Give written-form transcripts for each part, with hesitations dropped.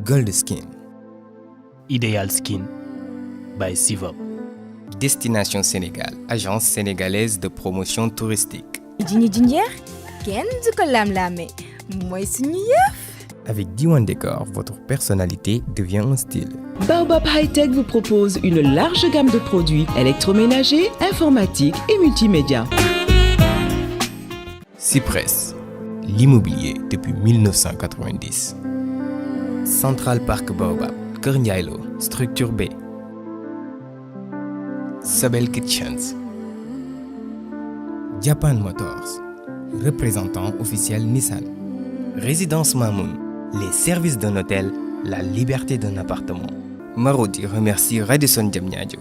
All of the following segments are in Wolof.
Gold Skin. Ideal Skin by Sivop. Destination Sénégal, agence sénégalaise de promotion touristique. Jini Jinjer, Ken du ko lam-lamé, mooy suñu yëf. Avec Diwan Décor, votre personnalité devient un style. Baobab High-Tech vous propose une large gamme de produits électroménagers, informatiques et multimédia. Cypress, l'immobilier depuis 1990. Central Park Baobab, Kër Ndiaye Lo, Structure B. Sobel Kitchens. Japan Motors, représentant officiel Nissan. Résidence Mamoun, les services d'un hôtel, la liberté d'un appartement. Marodi remercie Radisson Diamniadio.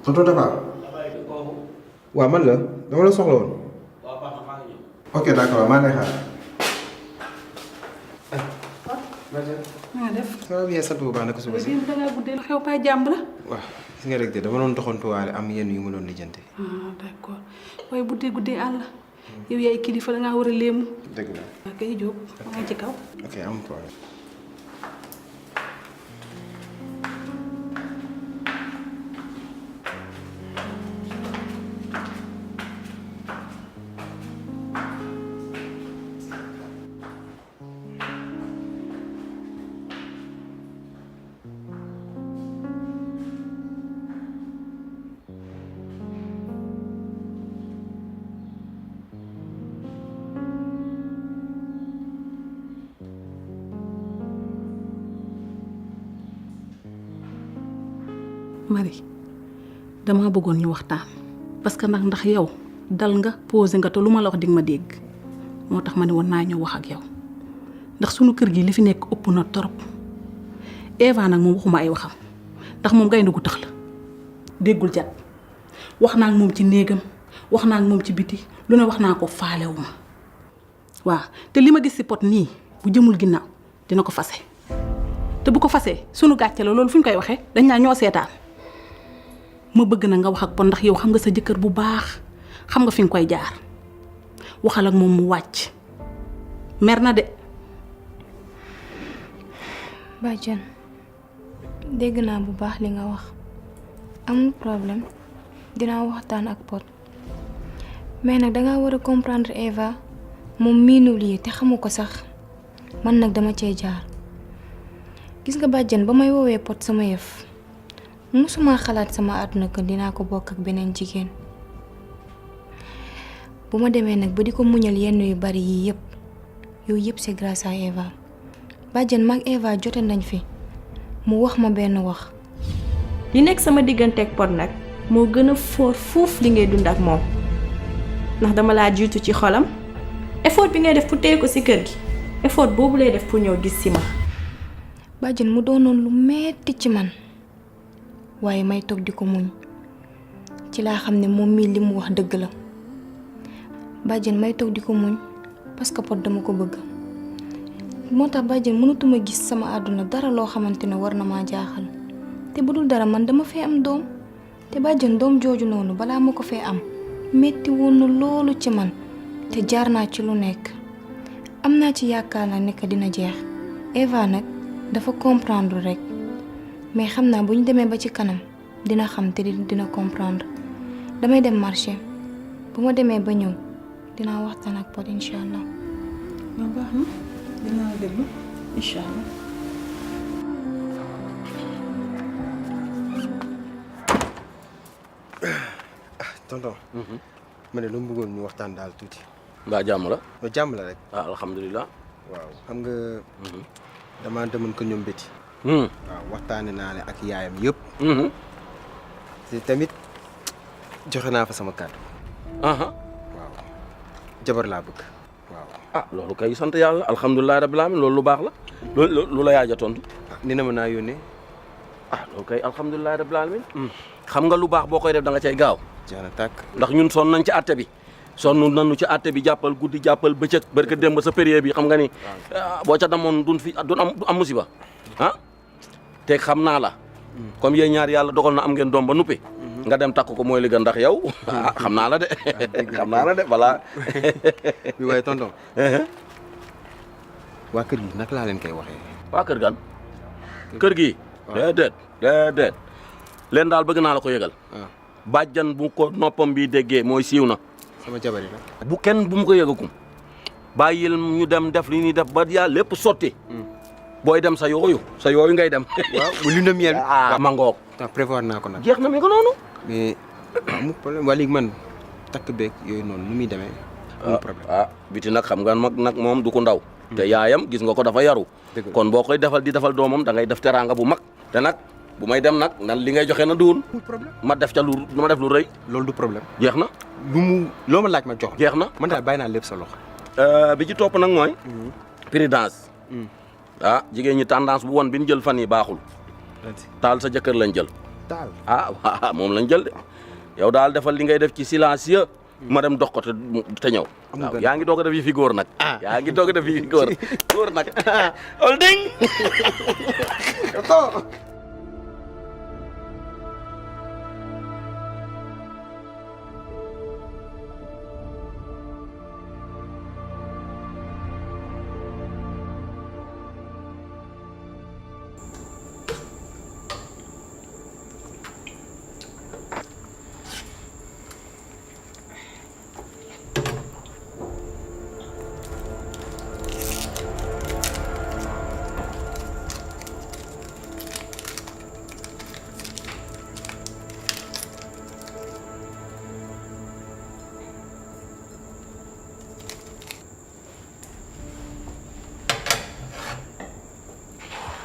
Tonton Tapha waaw man la dama la soxla woon. ok d'accord maa ngi lay xaar. maa def. ça va bien sant bu baax naka suba si. da ngaa guddee xew pa jàmm la. waaw gis nga rek de dama doon doxantuwaale am yenn yu ma doon lijjanti. d'accord waaye guddee àll yow yaay kilifa da ngaa war a léemu. dëgg la. ok Diop maa ngi ci kaw. ok am problème. Marie dama bëggoon ñu waxtaan parce que ndax yow dal nga posé nga te lu ma la wax di nga ma dégg moo tax ma ne woon naa ñëw wax ak yow ndax sunu kër gi li fi nekk ëpp na torop Eva nag moom waxuma ay waxam ndax moom gaynde gu tax la déggul jat wax naa ak moom ci néegam wax naa ak moom ci biti lu ne wax naa ko faalewu ma waaw te li ma gis si pot nii bu jëmul ginnaaw dina ko fase te bu ko fasee sunu gàcce la loolu fu ñu koy waxee dañ naa ñoo seetaan ma bëgg na nga wax ak Pod ndax yow xam nga sa jëkkër bu baax xam nga fi nga koy jaar waxal ak moom mu wàcc mer na de. Badiane dégg naa bu baax li nga wax amul problème dinaa waxtaan ak Pod mais nag dangaa war a comprendre Eva moom miinul yi te xamu ko sax man nag dama cee jaar gis nga Badiane ba may woowee Pod sama yëf musuma xalaat sama àdduna ko dinaa ko bokk ak beneen jigéen bu ma demee nag ba di ko muñal yenn yu bari yii yëpp yooyu yëpp c'est grâce à Eva Badiane mag Eva jote nañ fi mu wax ma benn wax. li nekk sama digganteeg Pod nag moo gën a fort fuuf li ngay dund ak moom ndax dama laa jiitu ci xolam effort bi ngay def pour téye ko ci kër gi effort boobu lay def pour ñëw gis ci ma. Badiane mu doonoon lu metti ci man waaye may toog di ko muñ ci laa xam ne moom mii li mu wax dëgg la Badiane may toog di ko muñ parce que Pod dama ko bëgg moo tax Badiane mënatuma gis sama àdduna dara loo xamante ne war na maa jaaxal te bu dul dara man dama fee am doom te Badiane doom jooju noonu balaa ma ko fee am metti woon na loolu ci man te jaar naa ci lu nekk am naa ci yaakaar na nekk dina jeex Eva nag dafa comprendre rek mais xam naa bu ñu demee ba ci kanam dina xam te dina comprendre damay dem marché bu ma demee ba ñëw dinaa waxtaan ak Pod incha allah. waaw baax na dinaa la déglu incha allah. tonton. ma ne lu mu bëggoon ñu waxtaan daal tuuti. mbaa jàmm la. jàmm la rek. ah alhamdulilah. waaw xam nga. damaa demoon ko ñoom béti. waaw waxtaane naa ne ak yaayam yëpp. te tamit joxe naa fa sama kàddu. waaw jabar laa bëgg. waaw ah loolu kay sant yàlla alhamdulilah rabbil alamin loolu lu baax la. lu la yaay ja tontu. ni na ma naa yónnee. ah loolu kay alhamdulilah rabbil alamin xam nga lu baax boo koy def da nga cay gaaw. jeex na tàkk. ndax ñun sonn nañ ci àtte bi. sonn nañu ci àtte bi jàppal guddi jàppal bëccëg barka démb sa période bi xam nga ni boo ca damoon du am musiba ah te xam naa la comme yéen ñaar yàlla dogal na am ngeen doom ba nuppi nga dem takk ko mooy li gën ndax yow xam naa la de xam naa la de balaa bi waaye tonton waa kër gi naka laa leen koy waxee. waa kër gan kër gi déedéet leen daal bëgg naa la ko yëgal bàjjan bu ko noppam bi déggee mooy siiw na sama jabar yi la. bu kenn bu mu ko yëgakum bàyyil ñu dem def li ñuy def ba yaa lépp sotti booy dem sa yooyu ngay dem. waaw bu lune de miel bi. ma ngoog. prévoir naa ko nag. jeex na mi ko noonu. mais amul problème waa léegi man takk beeg yooyu noonu nu muy demee. amul problème biti nag xam nga mag nag moom du ko ndaw. te yaayam gis nga ko dafa yaru. kon boo koy defal di defal doomam da ngay def teraanga bu mag. te nag bu may dem nag nan li ngay joxe na duun. ma def ca lu ma def lu rëy. loolu du problème. jeex na. loo ma laaj ma jox. jeex na man daal bàyyi naa lépp sa loxo. bi ci topp nag mooy. prudence. jigéen ñi tendance bu won bi ñu jël fan yi baaxul. taal sa jëkkër lañ jël. taal waaw moom lañ jël de. yow daal defal li ngay def ci silencieux. ma dem dox ko te ñëw. waaw yaa ngi doog a def yi fi góor nag. yaa ngi doog a def yi fi góor nag. holding.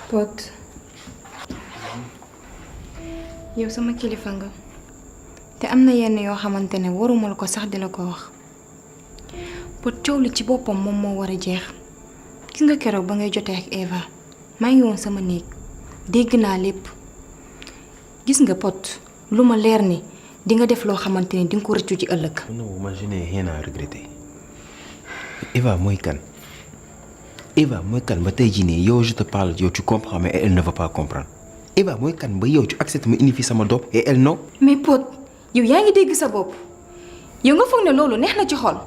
Pod yow sama kilifa nga te am na yenn yoo xamante ne waruma la ko sax di la ko wax Pod coow li ci boppam moom moo war a jeex gis nga keroog ba ngay jotee ak Eva maa ngi woon sama néeg dégg naa lépp gis nga Pod lu ma leer ni di nga def loo xamante ne di nga ko rëccu ci ëllëg. non man je n'ai rien à regretter. Eva mooy kan. Eva mooy kan ba tey jii nii yow je te parle yow tu comprends mais elle ne va pas comprendre Eva mooy kan ba yow tu acceptes ma indi fi sama doom et elle non. mais Pod yow yaa ngi dégg sa bopp yow nga foog ne loolu neex na ci xol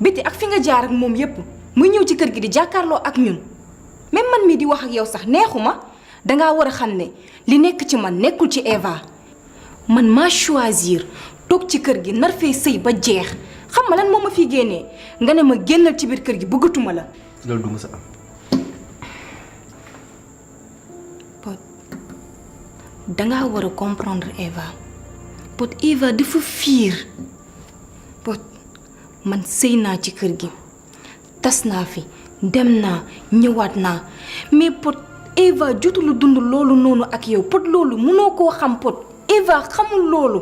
biti ak fi nga jaar ak moom yépp muy ñëw ci kër gi di jàkkaarloo ak ñun même man mii di wax ak yow sax neexuma dangaa war a xam ne li nekk ci man nekkul ci Eva man maa choisir toog ci kër gi nar fee sëy ba jeex xam nga lan moo ma fi génnee nga ne ma génnal ci biir kër gi bëggatuma la. loolu du ma sa am. Pod dangaa war a comprendre Eva Pod Eva dafa fiir Pod man sëy naa ci kër gi tas naa fi dem naa ñëwaat naa mais Pod Eva jotul dund loolu noonu ak yow Pod loolu mënoo koo xam Pod Eva xamul loolu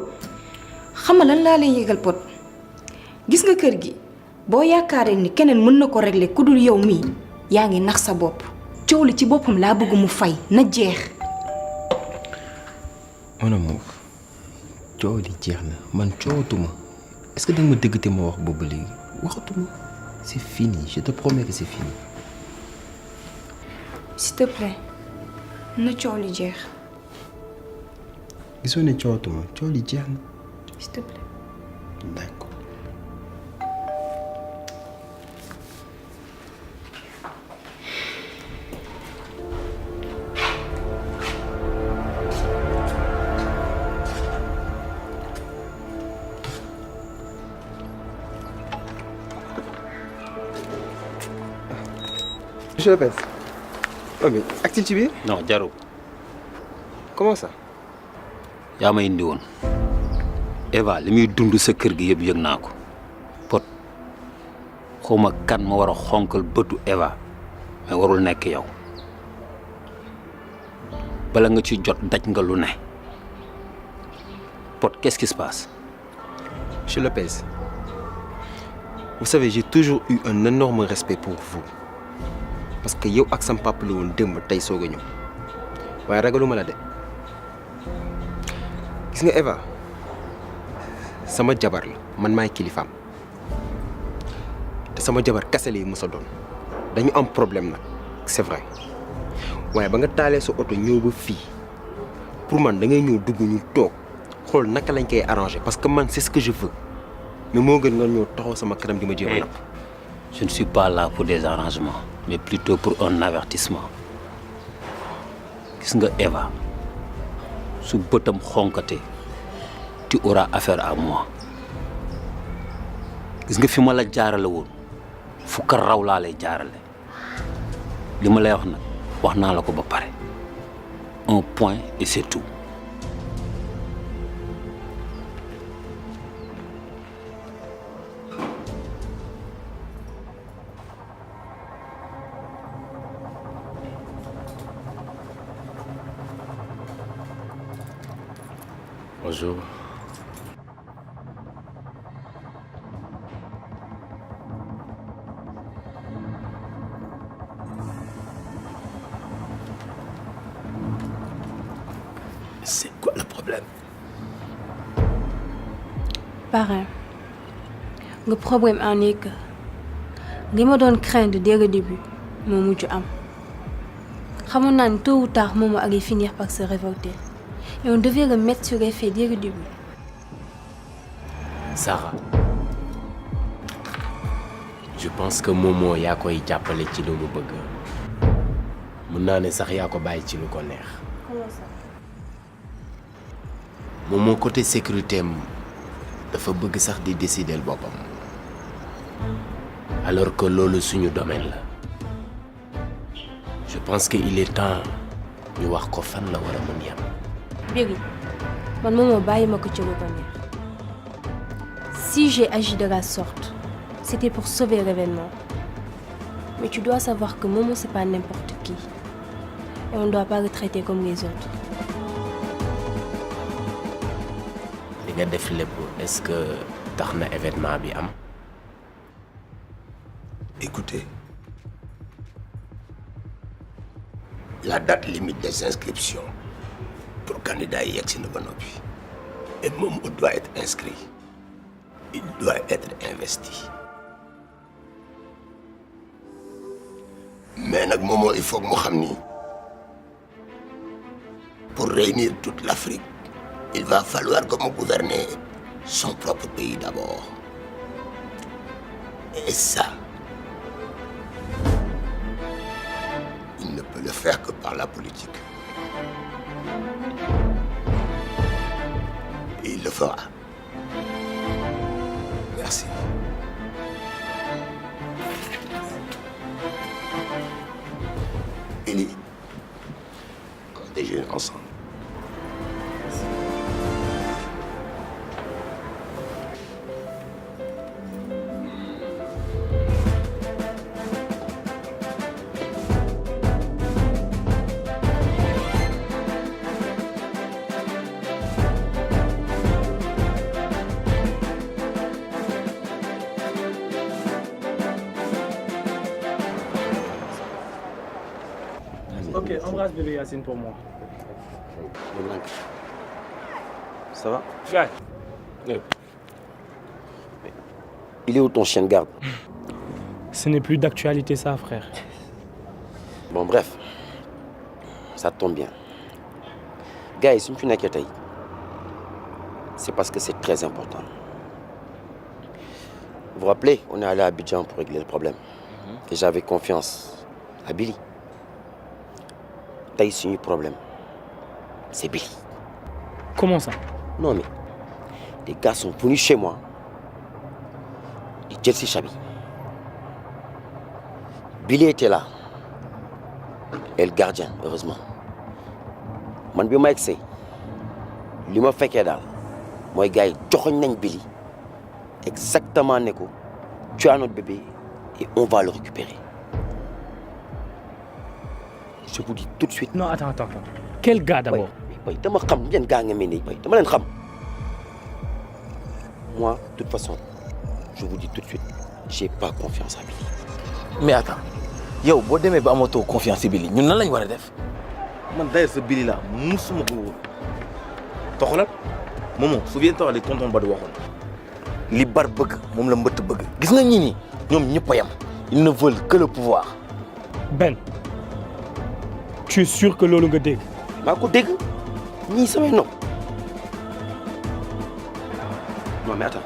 xam nga lan laa lay yëgal Pod gis nga kër gi. boo yaakaaree ni keneen mën na ko régler ku dul yow mii yaa ngi nax sa bopp coow li ci boppam laa bëgg mu fay na jeex. mon amour coow li jeex na man coowatuma est-ce que danga ma dégg te ma wax boobu léegi waxatuma c'est fini je te promets que c'est fini. s'il te plaît na coow li jeex. gisoo ne coowatuma coow li jeex na. s'il te plaît. d'accord. Monsieur Lopez. Oh mais actif ci biir. non jaru. Comment ça. yaa ma indi woon Eva li muy dund sa kër gi yëpp yëg naa ko Pod xawma kan ma war a xonkal bëtu Eva mais warul nekk yow bala nga ci jot daj nga lu ne Pod qu'est-ce qui se passe. Monsieur Lopez, vous savez, j'ai toujours eu un énorme respect pour vous. Parce que yow ak sam papa la woon démb tey soog a ñëw waaye ragaluma la de gis nga Eva sama jabar la man maay kilifaam te sama jabar kase lay mës a doon dañu am problème nag c'est vrai waaye ba nga taalee sa oto ñëw ba fii pour man da ngay ñëw dugg ñu toog xool naka lañ koy arranger parce que man c'est ce que je veux mais moo gën nga ñëw taxaw sama kanam di ma jéem a napp. Je ne suis pas là pour des arrangements mais plutôt pour un avertissement gis nga Eva su bëtam xonkate tu auras affaire à moi gis nga fi ma la jaarale woon fu ko raw laa lay jaarale li ma lay wax nag wax naa la ko ba pare un point et c'est tout. Bonjour. C'est quoi le problème? Parrain, le problème en est que li ma doon craindre dès le début moo mujj am xamoon naa ni tôt ou tard Momo allait finir par se révolter et on devait le mettre sur les faits dès le début. Sarah, je pense que Momo yaa koy jàppale ci lu mu bëgg mën naa ne sax yaa ko bàyyi ci lu ko neex. Comment ça? Momo côté sécurité am dafa bëgg sax di décider boppam alors que loolu suñu domaine la je pense que il est temps ñu wax ko fan la war a mën yam. Biri, man Momo bàyyi ma ko ci lu ko neex. Si j'ai agi de la sorte, c'était pour sauver l'événement. Mais tu dois savoir que Momo c'est pas n'importe qui et on ne doit pas le traiter comme les autres. li nga def lépp est-ce que tax na événement bi am. Écoutez, la date limite des inscriptions pour candidat yi yegg si na ba noppi et Momo doit être inscrit. Il doit être investi. Mais nag Momo il faut que mu xam ni pour réunir toute l'Afrique, il va falloir que mu gouverner son propre pays d'abord. Et ça, il ne peut le faire que par la politique. Et il le fera. Merci. Élie, on déjeune ensemble. Ok, embrasse bébé Yacine pour moi. Ça va? Viens. Il est où ton chien de garde? Ce n'est plus d'actualité ça, frère. Bon bref, ça tombe bien. Gars, si tu n'as qu'à tailler, c'est parce que c'est très important. Vous vous rappelez, on est allé à Abidjan pour régler le problème. Et j'avais confiance à Billy. Taille sur un problème. C'est Billy. Comment ça? Non mais, les gars sont venus chez moi. Ils Chelsea Chabi. Billy était là. et le gardien heureusement man bi ma egsee li ma fekkee daal mooy gars yi joxoñ nañ Billy exactement ne ko tu as notre bébé et on va le récupérer. Je vous dis tout de suite. Non, attends. Quel gars d'abord? Oui, dama xam yan gars nga mel ni dama leen xam. Moi, de toute façon, je vous dis tout de suite, j'ai pas confiance à Billy. Mais attends, yow boo demee ba amatoo confiance ci Billy ñun nan lañ war a def. man d'ailleurs sa Billy la musuma ko wóor toxalal Momo souviens-toi li tonton Badou waxoon li bar bëgg moom la mbëtt bëgg gis nga ñi ñi ñoom ñëpp a yem ils ne veulent que le pouvoir. Ben, tu es sûr que loolu nga dégg. maa ko dégg ñii samay nopp. Non mais attends.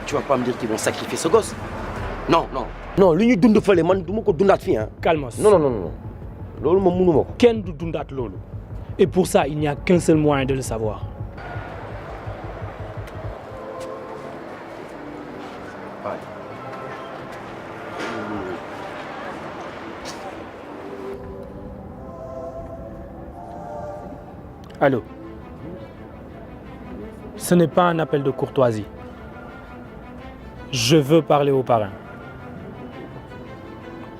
Tu vas pas me dire qu'ils vont sacrifier ce gosse? Non. Non, lu ñu dund fële man du ma ko dundaat fii hein. Calmos. Non. Loolu moom mënuma ko. Kenn du dundaat loolu. Et pour ça, il n'y a qu'un seul moyen de le savoir. Allô? Ce n'est pas un appel de courtoisie. Je veux parler au parrain.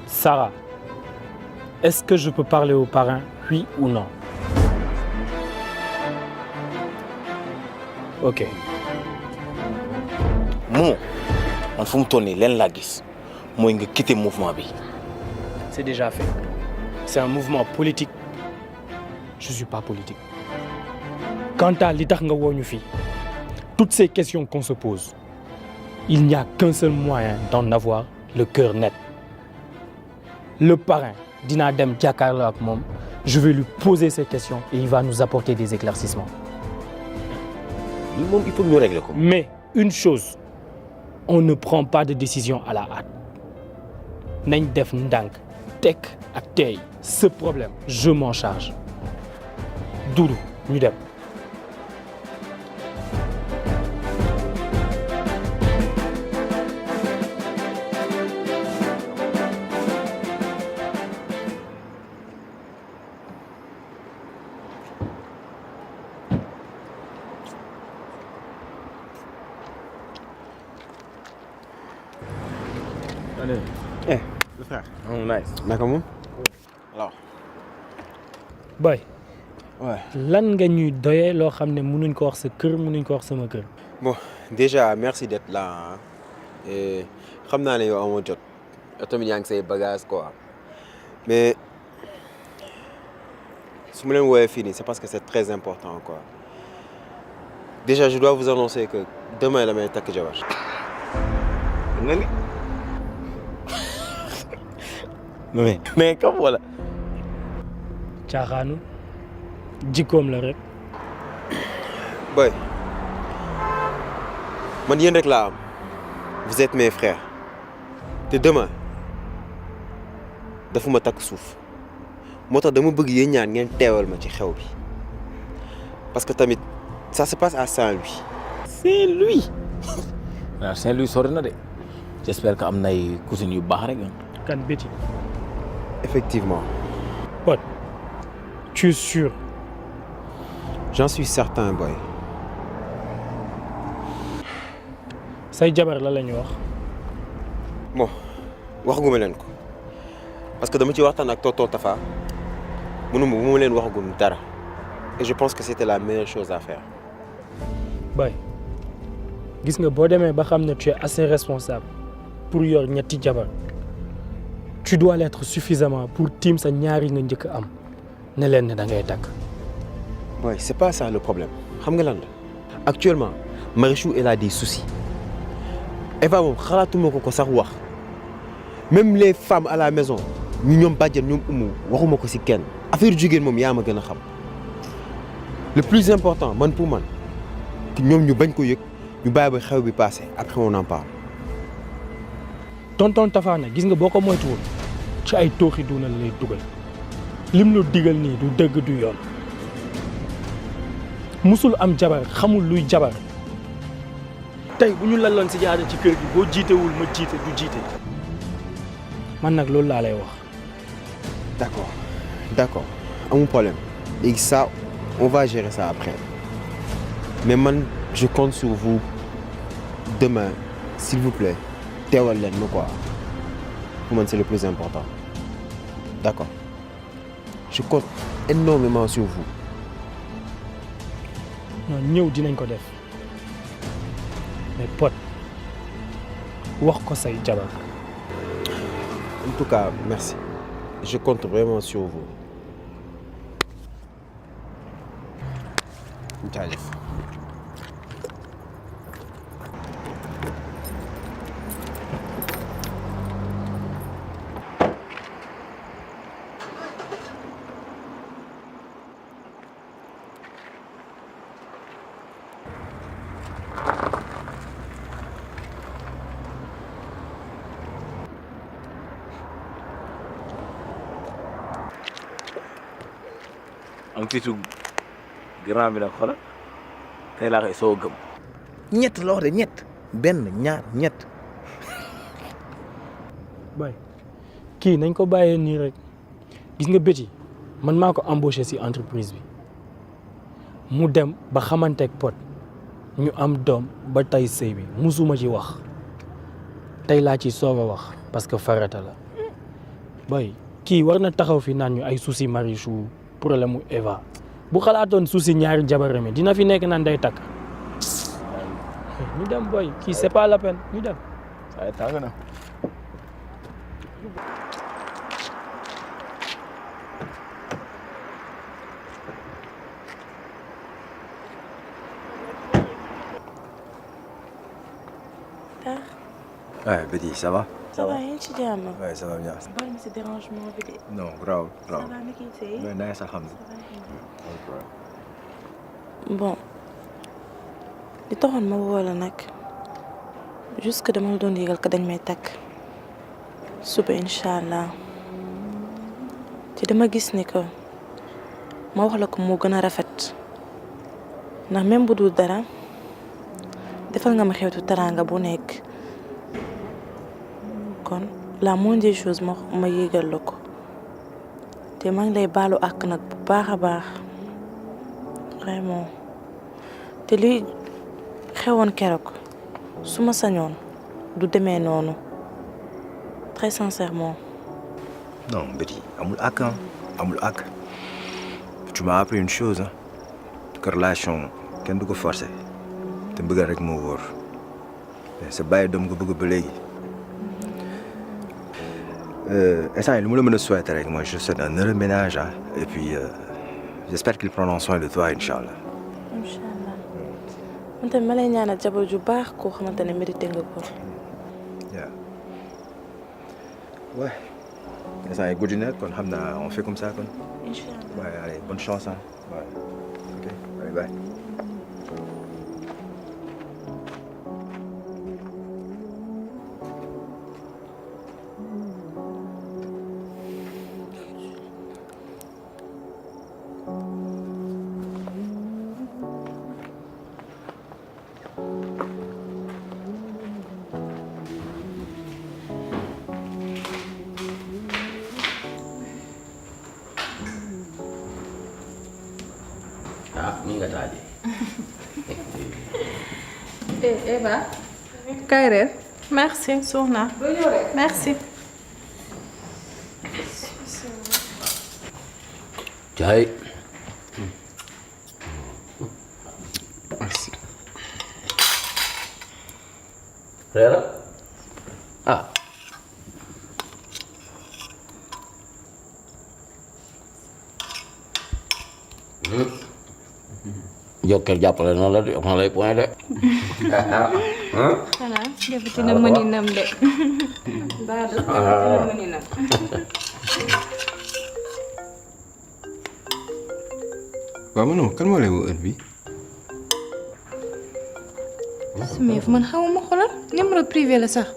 Sarah, est-ce que je peux parler au parrain, oui ou non? Ok. Momo man fu mu toll nii leen laa gis mooy nga quitter mouvement bi. C'est déjà fait. C'est un mouvement politique. Je suis pas politique. Quant à li tax nga woo ñu fii, toutes ces questions qu'on se pose, il n'y a qu'un seul moyen d'en avoir le cœur net. Le parrain, dinaa dem jàkkaarloo ak moom, je vais lui poser ces questions et il va nous apporter des éclaircissements. Il faut mieux régler. Mais une chose, on ne prend pas de décision à la hâte. Nañ def ndànk, tekk ak tey. Ce problème, je m'en charge. Doudou, ñu dem. Allez. Le frère. Oh, nice. naka moom. alors. Boy. Ouais. Lan nga ñuy doyee loo xam ne mënuñ ko wax sa kër mënuñ ko wax sama kër. Bon, déjà merci d'être là hein. Et xam naa ne yow amoo jot. yow tamit yaa ngi say bagages quoi. Mais su ma leen woowee fii nii c'est parce que c'est très important quoi. Déjà je dois vous annoncer que demain damay takk jabar. nga ni. mais comme voilà. Caaxaanu jikkoom la rek. Boy man yéen rek laa am vous êtes mes frères te demain dafa ma takk suuf moo tax dama bëgg yéen ñaan ngeen teewal ma ci xew bi parce que tamit ça se passe à Saint-Louis. Saint-Louis. waaw Saint-Louis sori na de j'espère que am na ay cousines yu baax rek. Kan Betty. Effectivement. Pod, tu es sûr? J'en suis certain, boy. Say jabar la lañu wax. Bon, waxaguma leen ko parce que dama ci waxtaan ak tonton Tafa mënuma bu ma leen waxagum dara et je pense que c'était la meilleure chose à faire. Boy, gis nga boo demee ba xam ne tu es assez responsable pour yor ñetti jabar. Tu dois l'être suffisamment pour tiim sa ñaari nga njëkk am ne leen ne da ngay takk. Boy, c'est pas ça le problème. Xam nga lan la actuellement Marichou elle a des soucis. Eva moom xalaatuma ko sax wax même les femmes à la maison ñu ñoom bàjjen ñoom umu waxuma ko ci kenn affaire jigéen moom yaa ma gën a xam. Le plus important man pour man ñoom ñu bañ ko yëg ñu bàyyi ba xew bi passé après on en parle. Tonton Tafa nag gis nga boo ko moytuwul ci ay tooxi duuna lay dugal lim la digal nii du dëgg du yoon musul am jabar xamul luy jabar tey bu ñu laloon si jaada ci kër gi boo jiitewul ma jiite du jiite man nag loolu laa lay wax. D'accord, aucun problème. Et ça, on va gérer ça après. Mais man, je compte sur vous demain, s'il vous plaît. Teewal leen ma quoi. Pour moi, c'est le plus important. D'accord. Je compte énormément sur vous. non ñëw dinañ ko def mais Pod wax ko say jabar. En tout cas, merci. Je compte vraiment sur vous. jaajëf. am fitu grand bi nag xoolal tey laa koy soo gëm. ñett la wax de ñett benn ñaar ñett. bay kii nañ ko bàyyee nii rek gis nga Betty man maa ko embauché ci entreprise bi mu dem ba xamanteeg Pod ñu am doom ba tey sëy bi musuma ci wax tey laa ci soog a wax parce que farata la bay kii war na taxaw fi naan ñu ay souci Marichou problème mu Eva bu xalaatoon souci ñaari jabaram dina fi nekk naan day takk ñu dem boy kii c'est pas la peine ñu dem. waaye tàng na. Ouais, Betty, ça va? Ça va, rien ci jàmm. Ouais, ça va bien. Baal ma si dérangement bi de. Non, grave. Ça va naka tey. Ouais, nice, alhamdulillah. Bon li taxoon ma woo la nag juste que dama la doon yëgal que dañ may takk suba incha allah te dama gis ni que ma wax la ko moo gën a rafet ndax même bu dul dara defal nga ma xewtu teraanga bu nekk kon la moindre des choses ma yëgal la ko te maa ngi lay baalu àq nag bu baax a baax vraiment te li xewoon keroog su ma sañoon du demee noonu très sincèrement. Non, Betty, amul ak hein. Amul ak. Tu m'as appris une chose hein. Que relation kenn du ko forcer. Te bëgg rek moo wóor. Sa bàyyi doom nga bëgg ba léegi. Instant lu mu la mën a souhaiter rek moi je souhaite un heureux ménage hein. Et puis j'espère qu'ils prendront soin de toi inchallah. Inch'Allah. Man tamit ma lay ñaanal jabar ju baax koo xamante ne mérité nga ko. Yeah. Ouais. Instant yi guddi na kon xam naa on fait comme ça kon. Inch'Allah. Ouais, allez, bonne chance hein. Ouais. OK. Bye bye. Eva. Kaay reer. Merci Soxna. Merci. Jaay. Merci. Reera. Ah. Jokkeel jàppale na la de ma lay point de. xanaa defati na mëninam de. baa defati na mëninam. waaw man kan moo lay woo heure bi. Sumeef man xawma xoolal numéro privé la sax.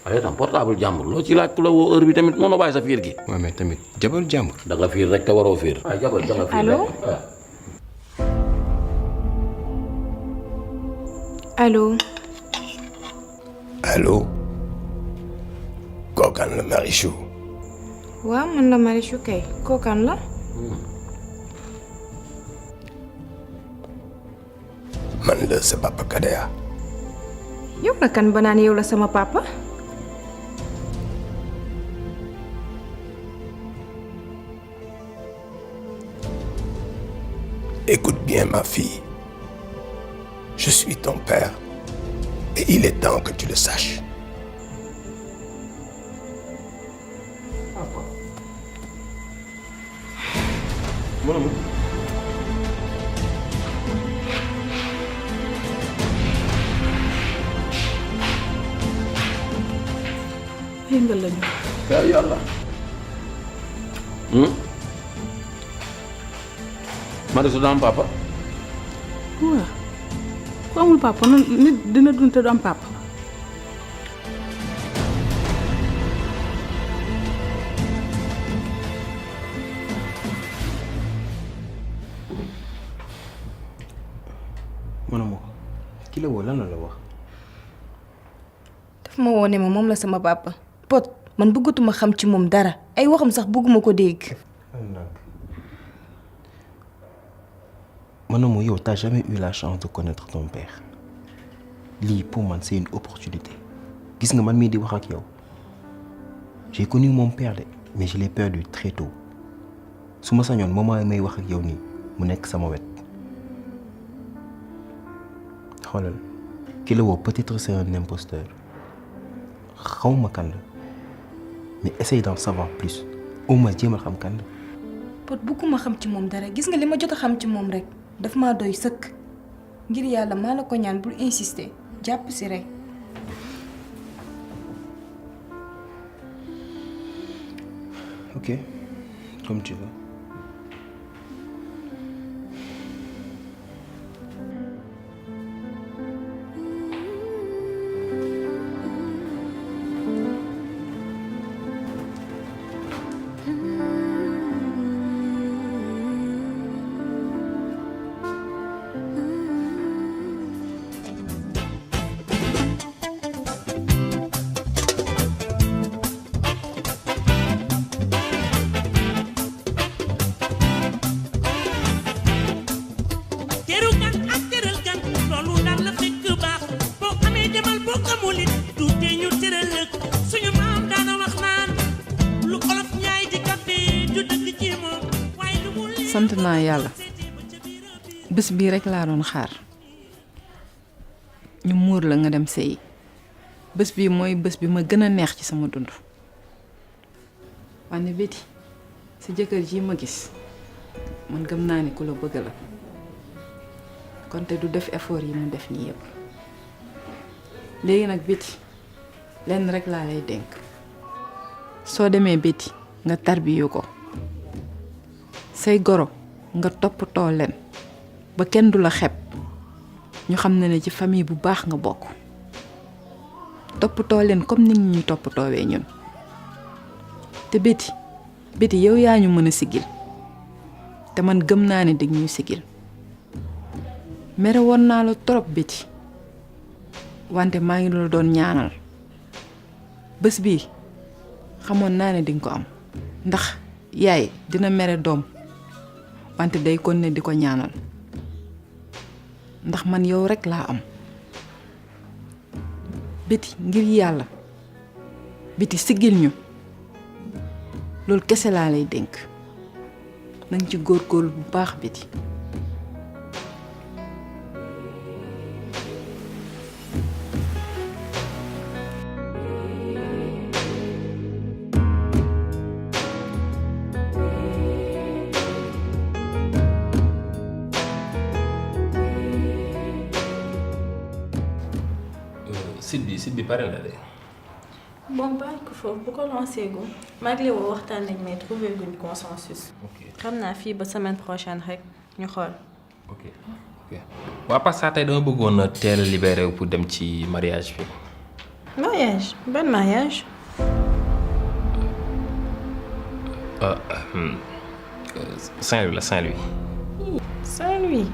waaye tam portable jàmbur loo ci laaj ku la woo heure bi tamit mënoo bàyyi sa fiir gi. waaw mais tamit jabaru jàmbur. da nga fiir rek te waroo fiir. waaye jabar da nga fiir Allô? rek. Allô. Allô? kan la Marichou. waaw man la Marichou kay kookan la. man la sa papa Kadea. yow la kan ba naan yow la sama papa. Écoute bien ma fille. Je suis ton père. Et il est temps que tu le saches. Mon amour. yëngal lañu. yaa yàlla. Marichou daa am papa. waaw ku amul papa nit dina dund te du am papa. Mon ki la woo lan la wax. daf ma woo ne ma moom la sama papa. Pod man bëggatuma xam ci moom dara ay waxam sax bëgguma ko dégg. Mon amour, t'as jamais eu la chance de connaître ton père. Lii pour moi c'est une opportunité. Gis nga man mii di wax ak yow. J'ai connu mon père mais je l'ai perdu très tôt. su ma sañoon moment may wax ak yow nii mu nekk sama wet. xoolal ki la woo peut-être c'est un imposteur. xawma kan la mais essaye d'en savoir plus au moins jéemal xam kan la. Pod bëgguma xam ci moom dara gis nga li ma jot a xam ci moom rek daf maa doy sëkk ngir yàlla maa la ko ñaan bul insister jàpp si rek. Ok, comme tu veux. sant naa yàlla bés bii rek laa doon xaar ñu muur la nga dem sëyi bés bii mooy bés bi ma gën a neex ci sama dund wante Betty sa jëkkër ji ma gis man gëm naa ni ku la bëgg la konte du def effort yi mu def nii yëpp léegi nag Betty lenn rek laa lay dénk soo demee Betty nga tarbiyu ko say goro nga toppatoo leen ba kenn du la xeeb ñu xam ne ci famille bu baax nga bokk toppatoo leen comme ni ñu toppatoowee ñun te Betty yow yaa ñu mën a sigil te man gëm naa ne dig ñuy sigil mere woon naa la trop Betty wante maa ngi la doon ñaanal bés bii xamoon naa ne dinga ko am ndax yaay dina mere doom wante day kon ne di ko ñaanal ndax man yow rek laa am Betty ngir yàlla Betty siggil ñu loolu kese laa lay dénk nañ ci góorgóorlu bu baax Betty site bi pare na de. bon bàyyi ko foofu bu ko lancé gu maa ngi lay woo waxtaan nañ mais trouvé guñ consensus. xam naa fii ba semaine prochaine rek ñu xool. ok waa parce que tey dama bëggoon a teel a libéré pour dem ci mariage bi. mariage ban mariage. Saint-Louis la Saint-Louis. Saint-Louis.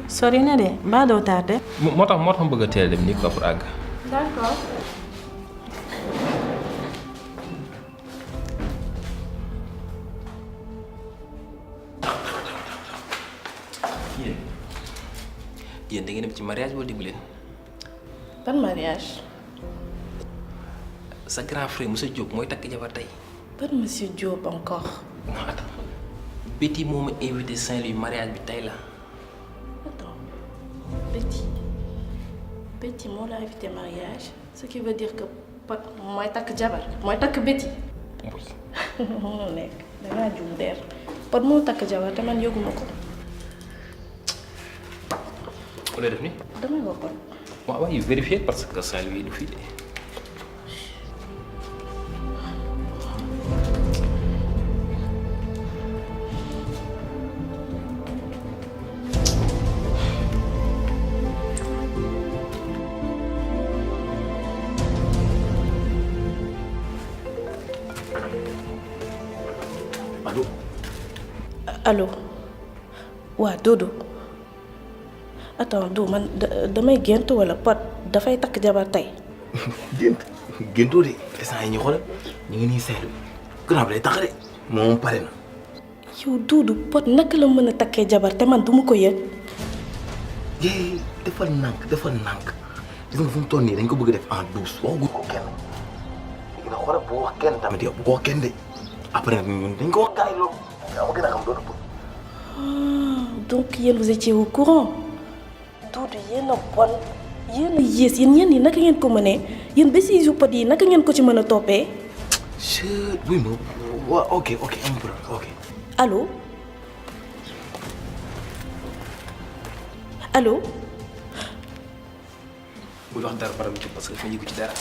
sori na de mbaa doo tardé. moo tax bëgg a teel dem nii quoi pour àgg. d'accord. yéen da ngeen dem ci mariage wala dimbaleen. ban mariage. sa grand frère monsieur Diop mooy takk jabar tey. ban monsieur Diop encore. non attends Betty moo ma invité Saint-Louis mariage bi tey la. Attends, Betty moo la invité mariage, ce qui veut dire que Pod mooy takk jabar mooy takk Betty. moo nekk dangaa juum der Pod moo takk jabar te man yëguma ko. ku lay def ni damay woo Pod. waaw yu vérifier parce que Saint-Louis du fii de. Allô waa Dodo attends Do man damay gént wala Pod dafay takk jabar tey. géntoo de instant yi ñu xoolal ñu ngi nii seetlu gannaaw bi day tax de moom pare na. yow Dodo Pod naka la mën a takkee jabar te man duma ko yëg. yee defal nànk gis nga fu mu toll nii dañ ko bëgg def en douce waxagul ko kenn léegi nag xoolal bu wax kenn tamit yow bu ko wax kenn de après nag ñun dañ ko wax gars yi loolu yaa ma gën a xam Dodo. Donc yéen vous étiez au courant. Dodo yéen a bon yéen a yées yéen yi naka ngeen ko mënee yéen bêtises yu Pod yi naka ngeen ko ci mën a toppee. chut oui ma waaw ok am problème ok. Allô. Allô. bul wax dara baram ci parce que dafa yëgu ci dara.